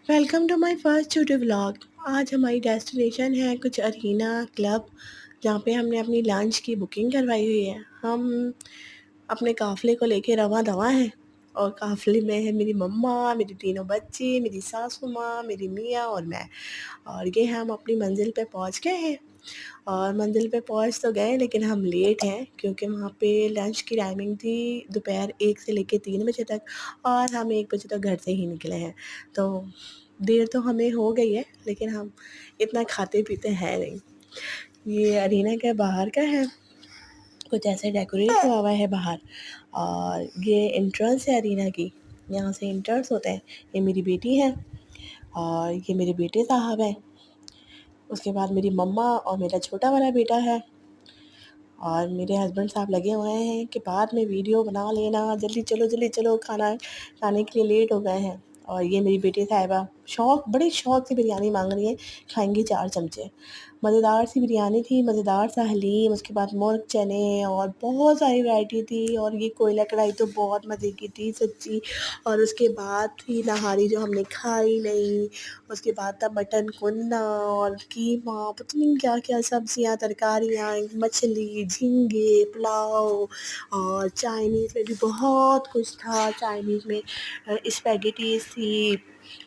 Welcome to my first छोटू vlog. आज हमारी डेस्टिनेशन है कुछ अरीना क्लब, जहाँ पे हमने अपनी लंच की बुकिंग करवाई हुई है। हम अपने काफ़िले को लेके रवां दवां हैं और काफ़िले में है मेरी मम्मा, मेरे तीनों बच्चे, मेरी सासू माँ, मेरी मियाँ और मैं। और ये हम अपनी मंजिल पे पहुँच गए हैं और मंजिल पे पहुँच तो गए लेकिन हम लेट हैं क्योंकि वहाँ पे लंच की टाइमिंग थी दोपहर 1 से लेके 3 बजे तक और हम 1 बजे तक घर से ही निकले हैं। तो देर तो हमें हो गई है लेकिन हम इतना खाते पीते हैं नहीं। ये अरीना के बाहर का है, कुछ ऐसे डेकोरेट हुआ हुआ है बाहर और ये एंट्रेंस है अरीना की, यहाँ से एंटर्स होते हैं। ये मेरी बेटी है और ये मेरे बेटे साहब हैं। उसके बाद मेरी मम्मा और मेरा छोटा वाला बेटा है और मेरे हस्बैंड साहब लगे हुए हैं कि बाद में वीडियो बना लेना, जल्दी चलो खाना खाने के लिए लेट हो गए हैं। और ये मेरी बेटी साहिबा बड़े शौक से बिरयानी मांग रही है, खाएंगी 4 चमचे। मज़ेदार सी बिरयानी थी, मज़ेदार सा हलीम, उसके बाद मुर्ग चने और बहुत सारी वैरायटी थी। और ये कोयला कढ़ाई तो बहुत मज़े की थी सच्ची। और उसके बाद थी नहारी जो हमने खाई नहीं। उसके बाद था मटन कुन्ना और कीमा, पता नहीं क्या-क्या सब्जियाँ, तरकारियाँ, मछली, झींगे, पुलाव और चाइनीज़ में भी बहुत कुछ था। चाइनीज़ में स्पैगेटीज़ थी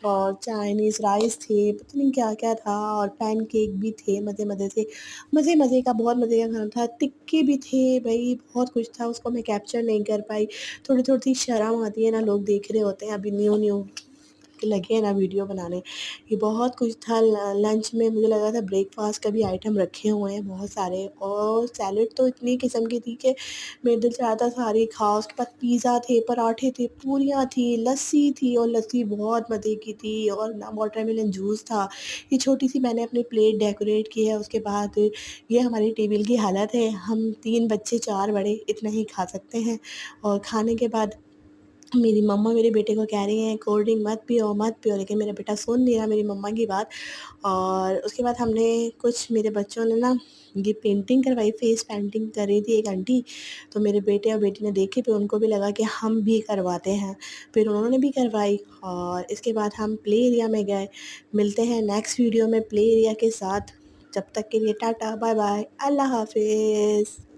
और चाइनीज़ राइस थे, पता नहीं क्या-क्या था और पैनकेक भी थे मज़े-मज़े से। मज़े-मज़े का बहुत मज़े का खाना था, टिक्के भी थे भई, बहुत कुछ था, उसको मैं कैप्चर नहीं कर पाई। थोड़ी-थोड़ी शर्म आती है ना, लोग देख रहे होते हैं, अभी न्यू-न्यू के लगे हैं ना वीडियो बनाने। ये बहुत कुछ था लंच में, मुझे लगा था ब्रेकफ़ास्ट का भी आइटम रखे हुए हैं बहुत सारे और सैलेड तो इतनी किस्म की थी कि मेरा दिल चाहता था सारी खाओ। उसके बाद पिज़्ज़ा थे, पराठे थे, पूरियाँ थी, लस्सी थी और लस्सी बहुत मज़े की थी और ना वाटरमेलन जूस था। ये छोटी-सी मैंने अपनी प्लेट डेकोरेट की है। उसके बाद ये हमारी टेबल की हालत है, हम 3 बच्चे 4 बड़े इतना ही खा सकते हैं। और खाने के बाद मेरी मम्मा मेरे बेटे को कह रही हैं कोल्ड ड्रिंक मत पियो, लेकिन मेरा बेटा सुन नहीं रहा मेरी मम्मा की बात। और उसके बाद हमने कुछ मेरे बच्चों ने ना ये पेंटिंग करवाई, फेस पेंटिंग कर रही थी एक आंटी, तो मेरे बेटे और बेटी ने देखी, फिर उनको भी लगा कि हम भी करवाते हैं, फिर उन्होंने भी करवाई। और इसके बाद हम प्ले एरिया में गए। मिलते हैं नेक्स्ट वीडियो में प्ले एरिया के साथ। जब तक के लिए टाटा, बाय बाय, अल्लाह हाफ़िज़।